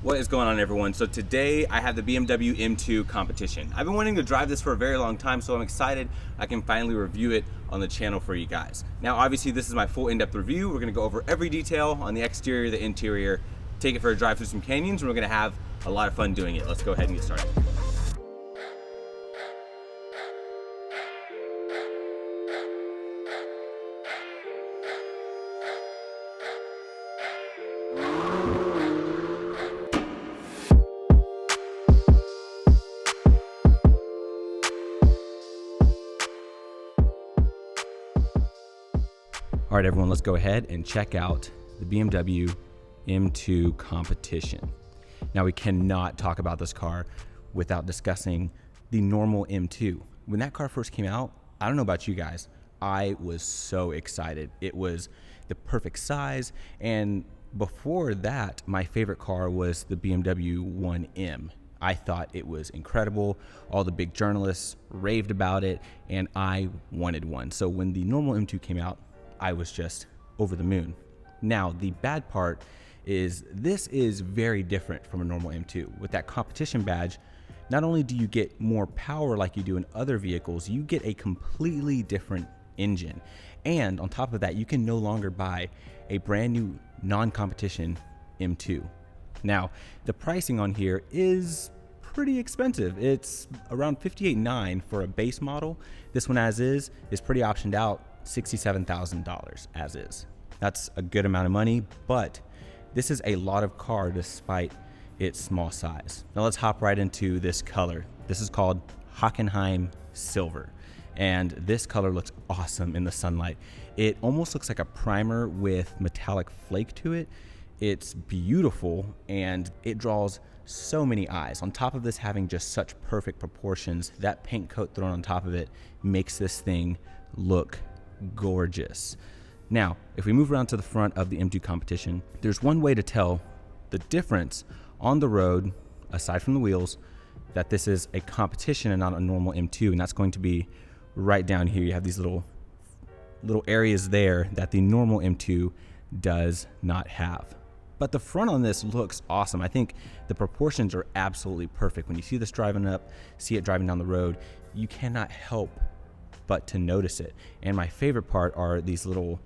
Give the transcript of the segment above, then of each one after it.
What is going on, everyone? So today I have the BMW M2 Competition. I've been wanting to drive this for a very long time, so I'm excited I can finally review it on the channel for you guys. Now obviously this is my full in-depth review. We're gonna go over every detail on the exterior, the interior, take it for a drive through some canyons, and we're gonna have a lot of fun doing it. Let's go ahead and get started. All right, everyone, let's go ahead and check out the BMW M2 Competition. Now, we cannot talk about this car without discussing the normal M2. When that car first came out, I don't know about you guys, I was so excited. It was the perfect size, and before that, my favorite car was the BMW 1M. I thought it was incredible. All the big journalists raved about it, and I wanted one. So when the normal M2 came out, I was just over the moon. Now, the bad part is this is very different from a normal M2. With that competition badge, not only do you get more power like you do in other vehicles, you get a completely different engine. And on top of that, you can no longer buy a brand new non-competition M2. Now, the pricing on here is pretty expensive. It's around $58,900 for a base model. This one as is pretty optioned out, $67,000 as is. That's a good amount of money, but this is a lot of car despite its small size. Now let's hop right into this color. This is called Hockenheim Silver, and this color looks awesome in the sunlight. It almost looks like a primer with metallic flake to it. It's beautiful, and it draws so many eyes. On top of this having just such perfect proportions, that paint coat thrown on top of it makes this thing look gorgeous. Now, if we move around to the front of the M2 Competition, there's one way to tell the difference on the road, aside from the wheels, that this is a competition and not a normal M2, and that's going to be right down here. You have these little areas there that the normal M2 does not have. But the front on this looks awesome. I think the proportions are absolutely perfect. When you see this driving up, see it driving down the road, you cannot help but to notice it. And my favorite part are these little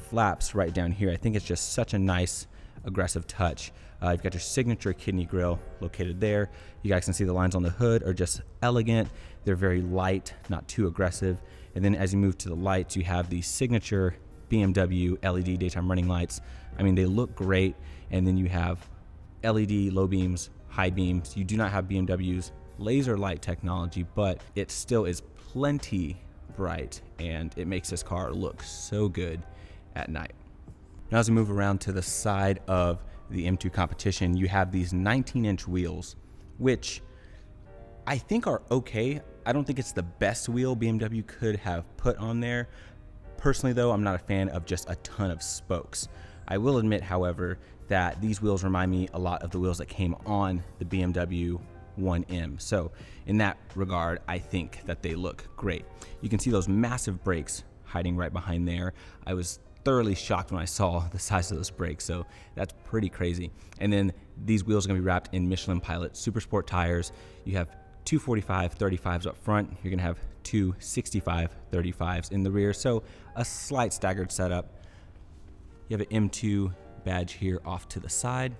flaps right down here. I think it's just such a nice aggressive touch. You've got your signature kidney grille located there. You guys can see the lines on the hood are just elegant. They're very light, not too aggressive. And then as you move to the lights, you have the signature BMW LED daytime running lights. I mean, they look great. And then you have LED low beams, high beams. You do not have BMW's laser light technology, but it still is plenty bright, and it makes this car look so good at night. Now, as we move around to the side of the M2 Competition, you have these 19-inch wheels, which I think are okay. I don't think it's the best wheel BMW could have put on there. Personally, though, I'm not a fan of just a ton of spokes. I will admit, however, that these wheels remind me a lot of the wheels that came on the BMW 1M. So in that regard, I think that they look great. You can see those massive brakes hiding right behind there. I was thoroughly shocked when I saw the size of those brakes, so that's pretty crazy. And then these wheels are gonna be wrapped in Michelin Pilot Super Sport tires. You have two 45/35s up front. You're gonna have two 65/35s in the rear, so a slight staggered setup. You have an M2 badge here off to the side.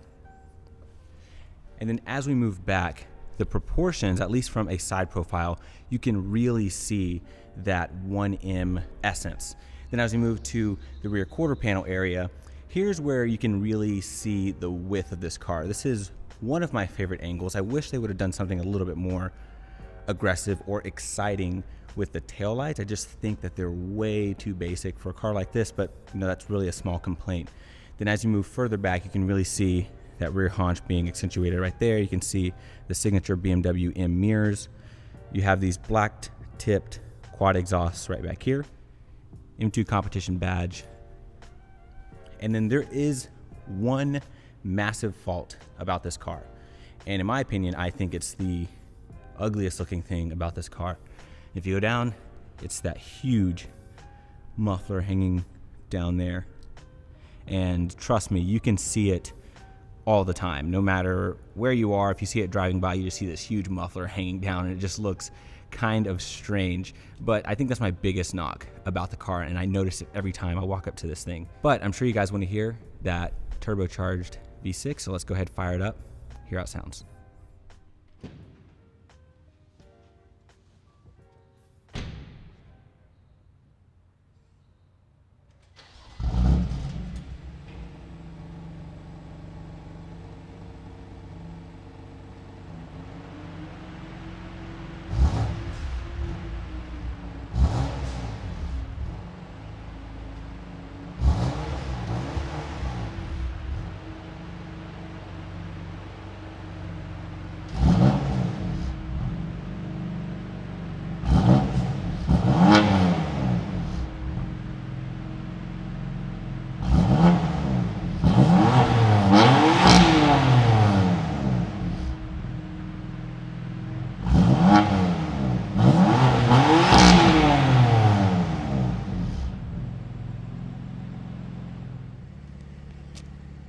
And then as we move back, the proportions, at least from a side profile, you can really see that 1M essence. Then as we move to the rear quarter panel area, here's where you can really see the width of this car. This is one of my favorite angles. I wish they would have done something a little bit more aggressive or exciting with the taillights. I just think that they're way too basic for a car like this, but that's really a small complaint. Then as you move further back, you can really see that rear haunch being accentuated right there. You can see the signature BMW M mirrors. You have these black tipped quad exhausts right back here. M2 Competition badge. And then there is one massive fault about this car. And in my opinion, I think it's the ugliest looking thing about this car. If you go down, it's that huge muffler hanging down there. And trust me, you can see it all the time. No matter where you are, if you see it driving by, you just see this huge muffler hanging down, and it just looks kind of strange. But I think that's my biggest knock about the car, and I notice it every time I walk up to this thing. But I'm sure you guys want to hear that turbocharged V6, so let's go ahead and fire it up, hear how it sounds.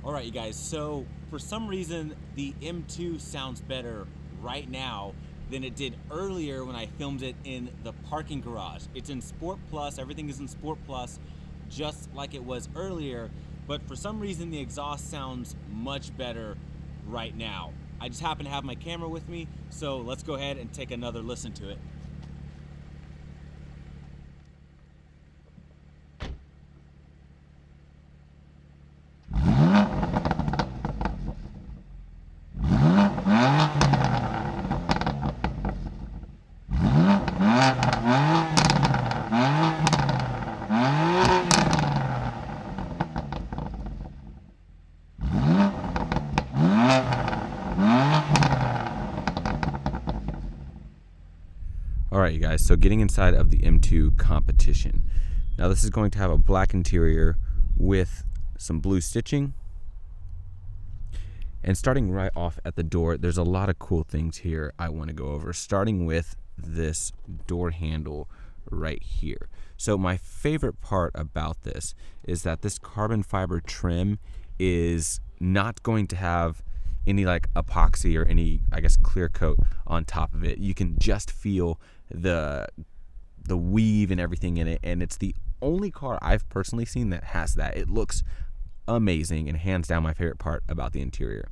Alright, you guys, so for some reason the M2 sounds better right now than it did earlier when I filmed it in the parking garage. It's in Sport Plus, everything is in Sport Plus, just like it was earlier, but for some reason the exhaust sounds much better right now. I just happen to have my camera with me, so let's go ahead and take another listen to it. Alright, you guys, so getting inside of the M2 Competition. Now this is going to have a black interior with some blue stitching. And starting right off at the door, there's a lot of cool things here I want to go over, starting with this door handle right here. So my favorite part about this is that this carbon fiber trim is not going to have any like epoxy or any, I guess, clear coat on top of it. You can just feel the weave and everything in it, and it's the only car I've personally seen that has that. It looks amazing and hands down my favorite part about the interior.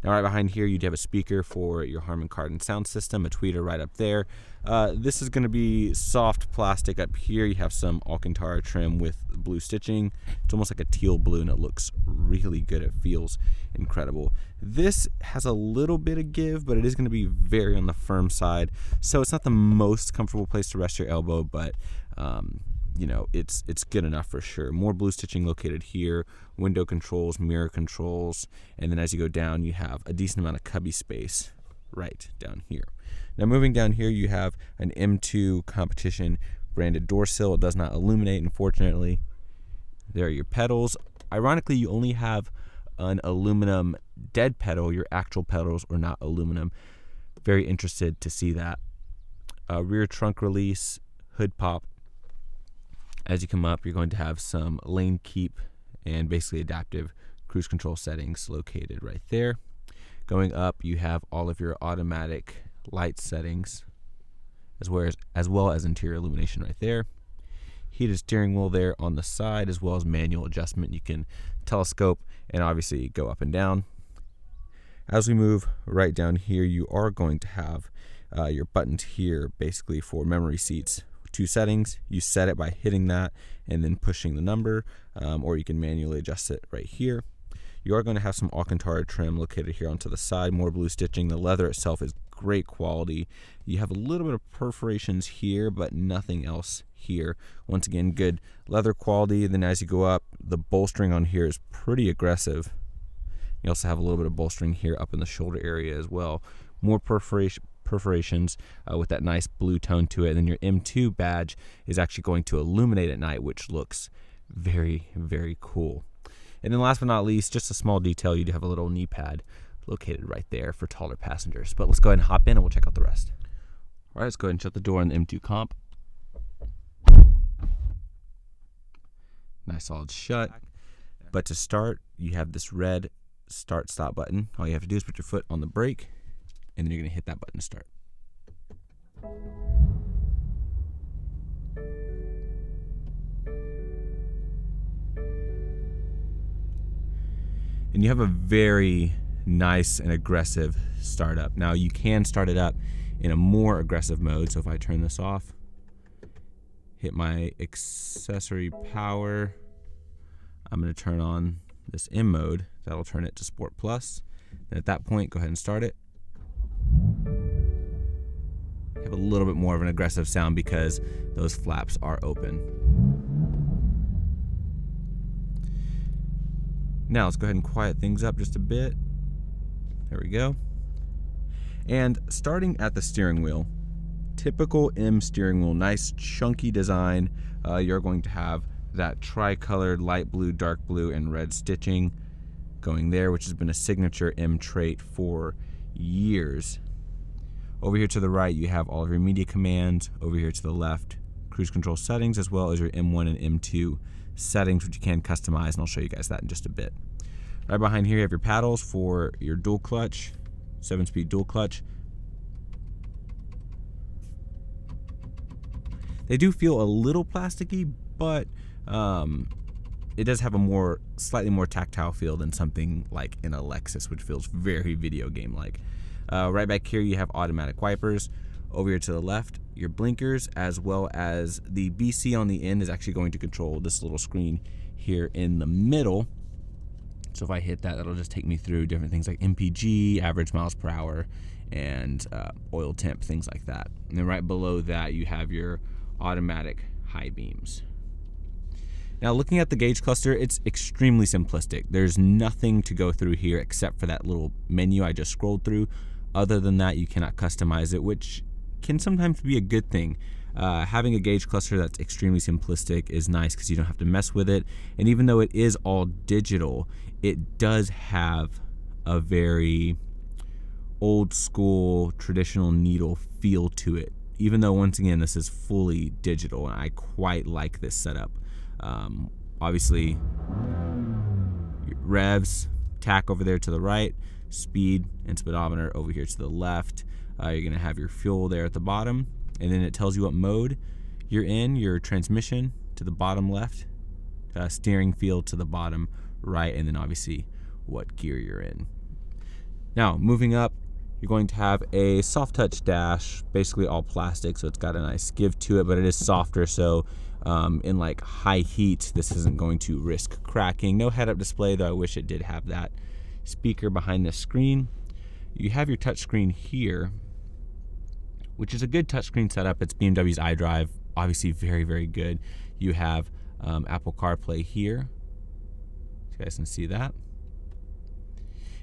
Now right behind here you do have a speaker for your Harman Kardon sound system, a tweeter right up there. This is going to be soft plastic up here. You have some Alcantara trim with blue stitching. It's almost like a teal blue and it looks really good. It feels incredible. This has a little bit of give, but it is going to be very on the firm side. So it's not the most comfortable place to rest your elbow, but you know, it's good enough for sure. More blue stitching located here, window controls, mirror controls, and then as you go down you have a decent amount of cubby space right down here. Now moving down here you have an M2 Competition branded door sill. It does not illuminate, unfortunately. There are your pedals. Ironically, you only have an aluminum dead pedal. Your actual pedals are not aluminum. Very interested to see that. Rear trunk release, hood pop. As you come up, you're going to have some lane keep and basically adaptive cruise control settings located right there. Going up, you have all of your automatic light settings, as well as interior illumination right there. Heated steering wheel there on the side, as well as manual adjustment. You can telescope and obviously go up and down. As we move right down here, you are going to have your buttons here basically for memory seats. Two settings. You set it by hitting that and then pushing the number, or you can manually adjust it right here. You are going to have some Alcantara trim located here onto the side, more blue stitching. The leather itself is great quality. You have a little bit of perforations here, but nothing else here. Once again, good leather quality. And then as you go up, the bolstering on here is pretty aggressive. You also have a little bit of bolstering here up in the shoulder area as well. More perforations with that nice blue tone to it. And then your M2 badge is actually going to illuminate at night, which looks very, very cool. And then last but not least, just a small detail, you do have a little knee pad located right there for taller passengers. But let's go ahead and hop in and we'll check out the rest. All right, let's go ahead and shut the door on the M2 Comp. Nice solid shut. But to start, you have this red start-stop button. All you have to do is put your foot on the brake, and then you're going to hit that button to start. And you have a very nice and aggressive startup. Now you can start it up in a more aggressive mode. So if I turn this off, hit my accessory power, I'm going to turn on this M mode. That'll turn it to Sport Plus. And at that point, go ahead and start it. Have a little bit more of an aggressive sound because those flaps are open. Now let's go ahead and quiet things up just a bit. There we go. And starting at the steering wheel, typical M steering wheel, nice chunky design. You're going to have that tri-colored light blue, dark blue, and red stitching going there, which has been a signature M trait for years. Over here to the right, you have all of your media commands. Over here to the left, cruise control settings, as well as your M1 and M2 settings, which you can customize, and I'll show you guys that in just a bit. Right behind here, you have your paddles for your dual clutch, 7-speed dual clutch. They do feel a little plasticky, but it does have a slightly more tactile feel than something like in a Lexus, which feels very video game-like. Right back here, you have automatic wipers. Over here to the left, your blinkers, as well as the BC on the end is actually going to control this little screen here in the middle. So if I hit that, that'll just take me through different things like MPG, average miles per hour, and oil temp, things like that. And then right below that, you have your automatic high beams. Now looking at the gauge cluster, it's extremely simplistic. There's nothing to go through here except for that little menu I just scrolled through. Other than that, you cannot customize it, which can sometimes be a good thing. Having a gauge cluster that's extremely simplistic is nice because you don't have to mess with it. And even though it is all digital, it does have a very old school traditional needle feel to it. Even though, once again, this is fully digital, and I quite like this setup. Obviously, revs, tach over there to the right, speed and speedometer over here to the left. You're going to have your fuel there at the bottom, and then it tells you what mode you're in, your transmission to the bottom left, steering feel to the bottom right, and then obviously what gear you're in. Now, moving up, you're going to have a soft touch dash, basically all plastic, so it's got a nice give to it, but it is softer, so in like high heat, this isn't going to risk cracking. No head-up display, though I wish it did have that. Speaker behind the screen. You have your touchscreen here, which is a good touchscreen setup. It's BMW's iDrive, obviously very, very good. You have Apple CarPlay here. You guys can see that.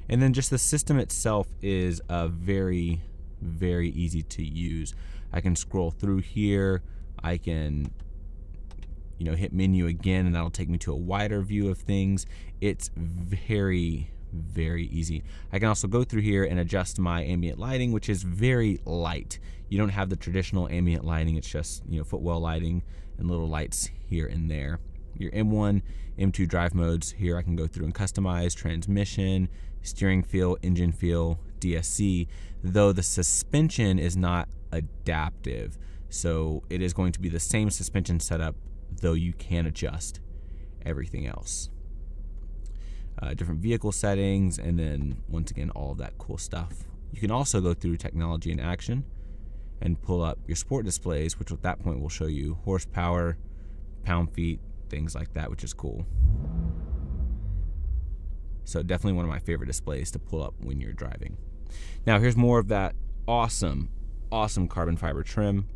And then just the system itself is very, very easy to use. I can scroll through here. I can, hit menu again, and that'll take me to a wider view of things. It's very, very easy. I can also go through here and adjust my ambient lighting, which is very light. You don't have the traditional ambient lighting. It's just, footwell lighting and little lights here and there. Your M1, M2 drive modes here I can go through and customize: transmission, steering feel, engine feel, DSC, though the suspension is not adaptive. So it is going to be the same suspension setup, though you can adjust everything else. Different vehicle settings, and then once again all of that cool stuff. You can also go through technology in action and pull up your sport displays, which at that point will show you horsepower, pound-feet, things like that, which is cool. So definitely one of my favorite displays to pull up when you're driving. Now here's more of that awesome carbon fiber trim.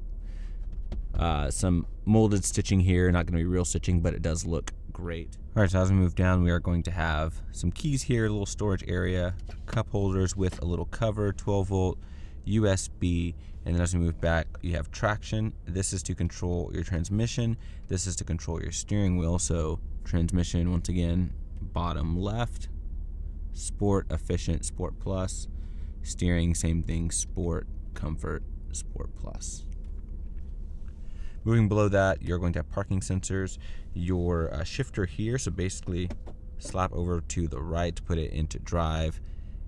Some molded stitching here, not going to be real stitching, but it does look great. All right, so as we move down, we are going to have some keys here, a little storage area, cup holders with a little cover, 12-volt USB, and then as we move back, you have traction. This is to control your transmission. This is to control your steering wheel. So transmission, once again, bottom left, sport, efficient, sport plus, steering, same thing, sport, comfort, sport plus. Moving below that, you're going to have parking sensors, your shifter here, so basically slap over to the right to put it into drive,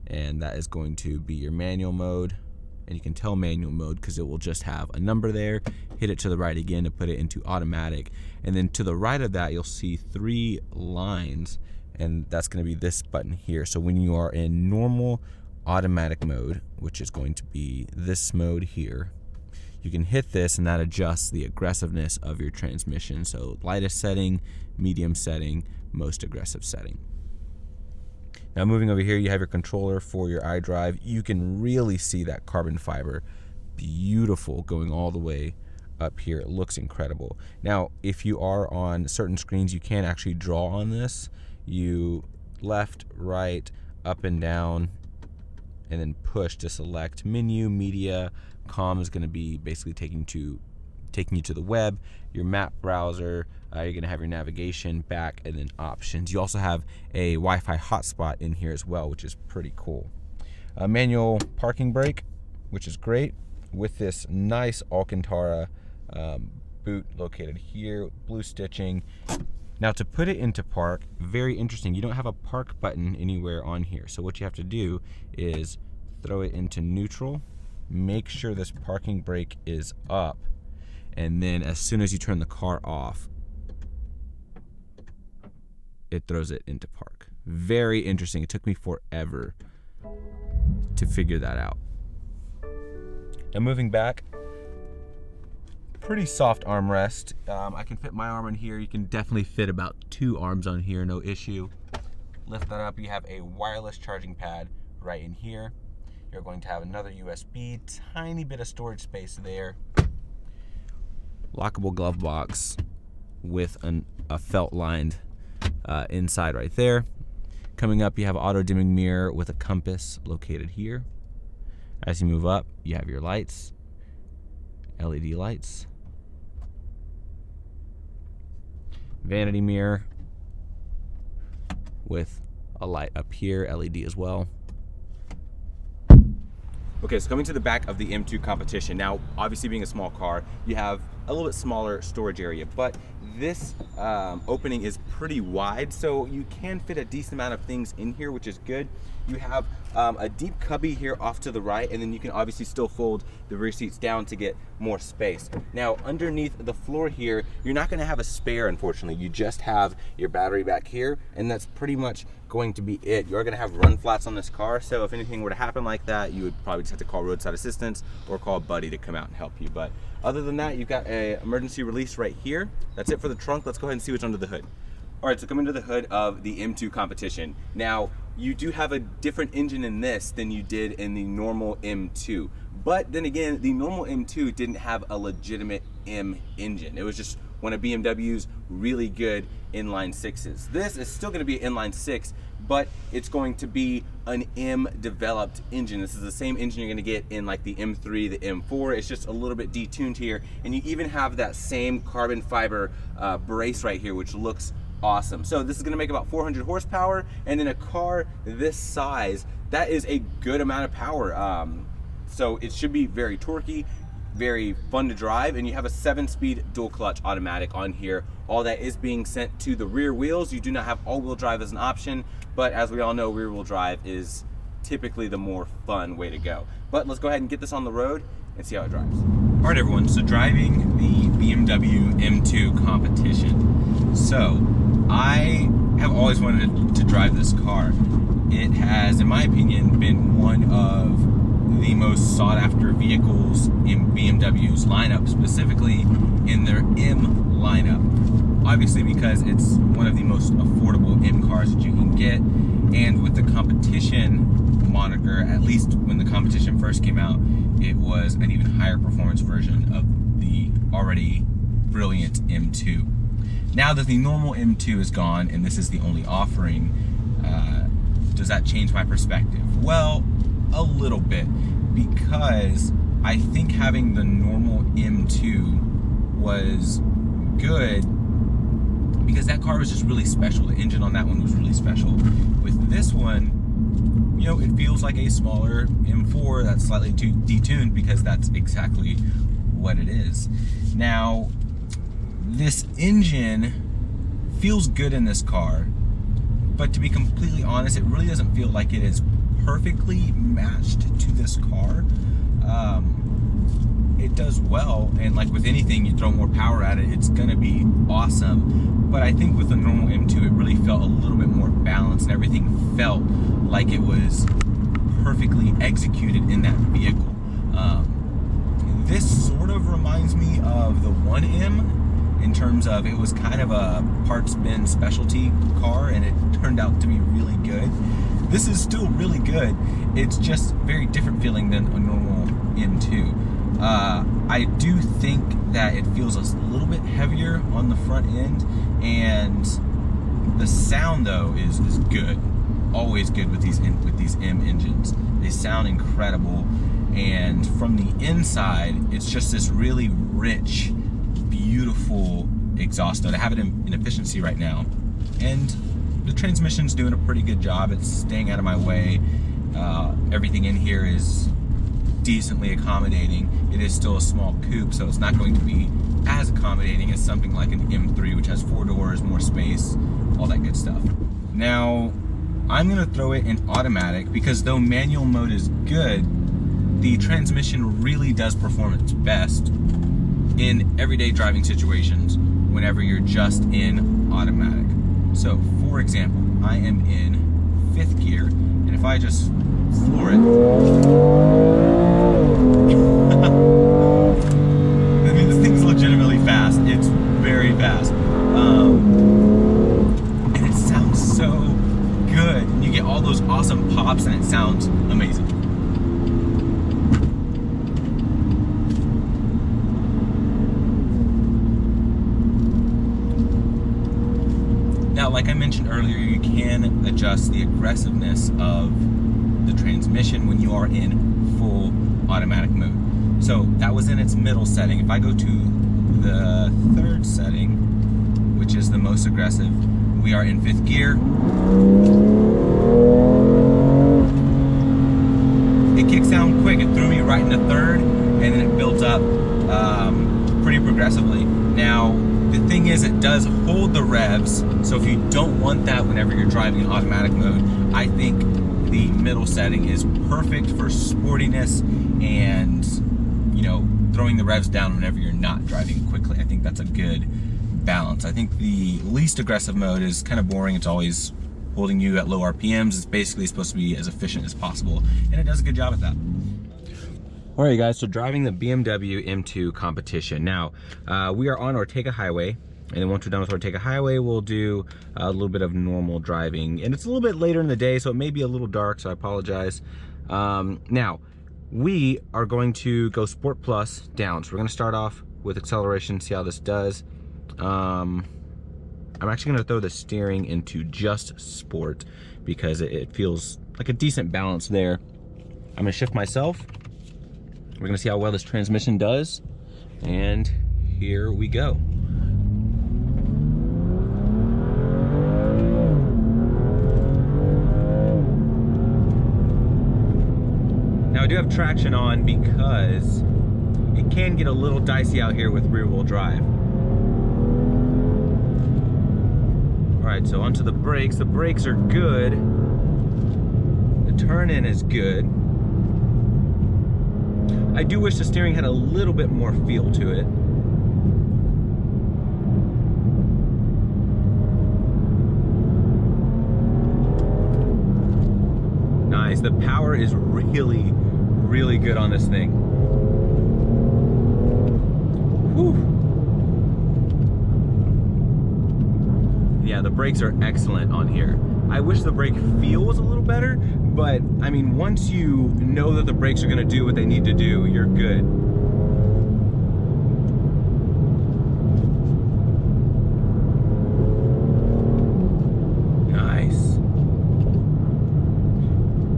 and that is going to be your manual mode. And you can tell manual mode because it will just have a number there. Hit it to the right again to put it into automatic, and then to the right of that you'll see 3 lines, and that's going to be this button here. So when you are in normal automatic mode, which is going to be this mode here, you can hit this and that adjusts the aggressiveness of your transmission. So lightest setting, medium setting, most aggressive setting. Now moving over here, you have your controller for your iDrive. You can really see that carbon fiber, beautiful, going all the way up here. It looks incredible. Now, if you are on certain screens, you can actually draw on this. You left, right, up and down, and then push to select menu, media. Com is going to be basically taking you to the web, your map browser, you're going to have your navigation, back, and then options. You also have a Wi-Fi hotspot in here as well, which is pretty cool. Manual parking brake, which is great, with this nice Alcantara boot located here, blue stitching. Now to put it into park, very interesting, you don't have a park button anywhere on here. So what you have to do is throw it into neutral, make sure this parking brake is up, and then as soon as you turn the car off, it throws it into park. Very interesting. It took me forever to figure that out. Now moving back, pretty soft armrest. I can fit my arm in here. You can definitely fit about 2 arms on here, no issue. Lift that up, you have a wireless charging pad right in here. You're going to have another USB, tiny bit of storage space there. Lockable glove box with a felt lined inside right there. Coming up, you have an auto dimming mirror with a compass located here. As you move up, you have your lights, LED lights, vanity mirror with a light up here, LED as well. Okay, so coming to the back of the M2 Competition. Now, obviously being a small car, you have a little bit smaller storage area, but this opening is pretty wide, so you can fit a decent amount of things in here, which is good. You have a deep cubby here off to the right, and then you can obviously still fold the rear seats down to get more space. Now, underneath the floor here, you're not gonna have a spare, unfortunately. You just have your battery back here, and that's pretty much going to be it. You're gonna have run flats on this car, so if anything were to happen like that, you would probably just have to call roadside assistance or call a buddy to come out and help you. But other than that, you've got an emergency release right here. That's it for the trunk. Let's go ahead and see what's under the hood. All right, so coming to the hood of the M2 Competition. Now, you do have a different engine in this than you did in the normal M2. But then again, the normal M2 didn't have a legitimate M engine. It was just one of BMW's really good inline-sixes. This is still gonna be an inline-six, but it's going to be an M-developed engine. This is the same engine you're gonna get in like the M3, the M4. It's just a little bit detuned here. And you even have that same carbon fiber brace right here, which looks awesome. So this is gonna make about 400 horsepower, and in a car this size, that is a good amount of power. So it should be very torquey, very fun to drive, and you have a 7-speed dual clutch automatic on here. All that is being sent to the rear wheels. You do not have all-wheel drive as an option, but as we all know, rear-wheel drive is typically the more fun way to go. But let's go ahead and get this on the road and see how it drives. All right, everyone, so driving the BMW M2 Competition. So I have always wanted to drive this car. It has, in my opinion, been one of the most sought after vehicles in BMW's lineup, specifically in their M lineup. Obviously because it's one of the most affordable M cars that you can get, and with the Competition moniker, at least when the Competition first came out, it was an even higher performance version of the already brilliant M2. Now that the normal M2 is gone and this is the only offering, does that change my perspective? Well, a little bit, because I think having the normal M2 was good because that car was just really special. The engine on that one was really special. With this one, you know, it feels like a smaller M4 that's slightly too detuned, because that's exactly what it is. Now, this engine feels good in this car, But to be completely honest, it really doesn't feel like it is perfectly matched to this car. It does well, and like with anything, you throw more power at it, it's gonna be awesome. But I think with the normal M2, it really felt a little bit more balanced, and everything felt like it was perfectly executed in that vehicle. This sort of reminds me of the 1M in terms of it was kind of a parts bin specialty car, and it turned out to be really good. This is still really good. It's just very different feeling than a normal M2. I do think that it feels a little bit heavier on the front end, and the sound though is good. Always good with these M engines. They sound incredible, and from the inside, it's just this really rich, beautiful exhaust note. I have it in efficiency right now, and the transmission's doing a pretty good job. It's staying out of my way. Everything in here is decently accommodating. It is still a small coupe, so it's not going to be as accommodating as something like an M3, which has 4 doors, more space, all that good stuff. Now, I'm gonna throw it in automatic because though manual mode is good, the transmission really does perform its best in everyday driving situations whenever you're just in automatic. So, for example, I am in 5th gear, and if I just floor it, I mean, this thing's legitimately fast. It's very fast. And it sounds so good. And you get all those awesome pops, and it sounds amazing. Now, like I mentioned earlier, you can adjust the aggressiveness of the transmission when you are in full automatic mode. So that was in its middle setting. If I go to the 3rd setting, which is the most aggressive, we are in 5th gear. It kicks down quick. It threw me right into 3rd, and then it builds up pretty progressively. Now, the thing is, it does hold the revs, so if you don't want that whenever you're driving in automatic mode, I think the middle setting is perfect for sportiness and, you know, throwing the revs down whenever you're not driving quickly. I think that's a good balance. I think the least aggressive mode is kind of boring. It's always holding you at low RPMs. It's basically supposed to be as efficient as possible, and it does a good job at that. All right, guys, so driving the BMW M2 Competition. Now, we are on Ortega Highway, and then once we're done with Ortega Highway, we'll do a little bit of normal driving. And it's a little bit later in the day, so it may be a little dark, so I apologize. Now, we are going to go Sport Plus down. So we're gonna start off with acceleration, see how this does. I'm actually gonna throw the steering into just Sport because it feels like a decent balance there. I'm gonna shift myself. We're gonna see how well this transmission does, and here we go. Now I do have traction on because it can get a little dicey out here with rear wheel drive. All right, so onto the brakes. The brakes are good. The turn in is good. I do wish the steering had a little bit more feel to it. Nice, the power is really, really good on this thing. Whew. Yeah, the brakes are excellent on here. I wish the brake feel was a little better, but I mean, once you know that the brakes are gonna do what they need to do, you're good. Nice.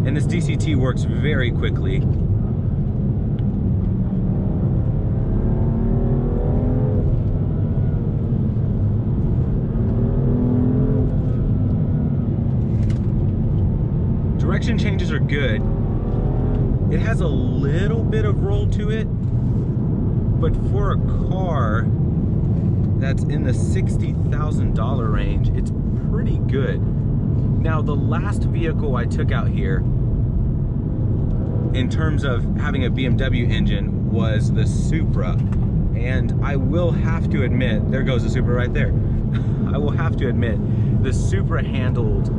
And this DCT works very quickly. Direction changes are good. It has a little bit of roll to it, but for a car that's in the $60,000 range, it's pretty good. Now, the last vehicle I took out here in terms of having a BMW engine was the Supra. And I will have to admit, there goes the Supra right there. I will have to admit, the Supra handled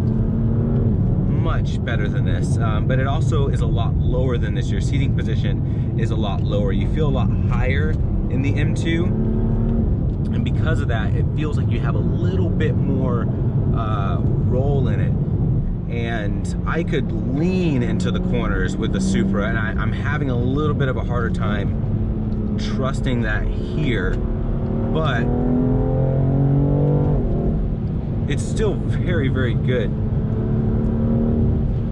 much better than this, but it also is a lot lower than this. Your seating position is a lot lower. You feel a lot higher in the M2, and because of that, it feels like you have a little bit more roll in it. And I could lean into the corners with the Supra, and I'm having a little bit of a harder time trusting that here, but it's still very, very good.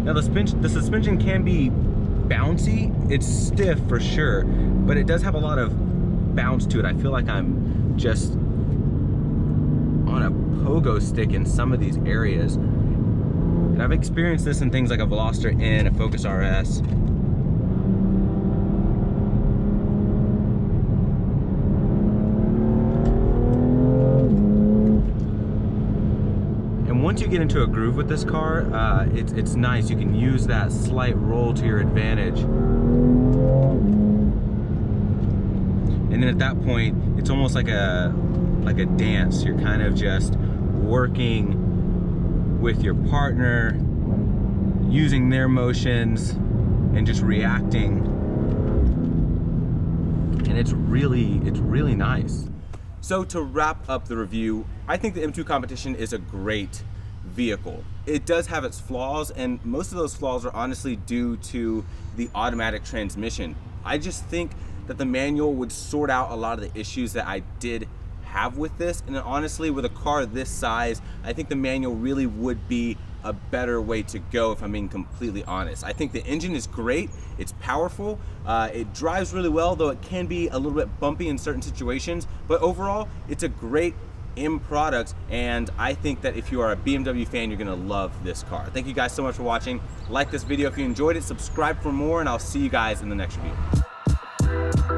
Now the suspension can be bouncy. It's stiff for sure, but it does have a lot of bounce to it. I feel like I'm just on a pogo stick in some of these areas. And I've experienced this in things like a Veloster N, a Focus RS. And once you get into a groove with this car, it's nice. You can use that slight roll to your advantage. And then at that point, it's almost like a dance. You're kind of just working with your partner, using their motions and just reacting. And it's really nice. So to wrap up the review, I think the M2 Competition is a great vehicle. It does have its flaws, and most of those flaws are honestly due to the automatic transmission. I just think that the manual would sort out a lot of the issues that I did have with this, and honestly, with a car this size, I think the manual really would be a better way to go, if I'm being completely honest. I think the engine is great, it's powerful, it drives really well, though it can be a little bit bumpy in certain situations, but overall, it's a great M product, and I think that if you are a BMW fan, you're gonna love this car. Thank you guys so much for watching. Like this video if you enjoyed it, subscribe for more, and I'll see you guys in the next review.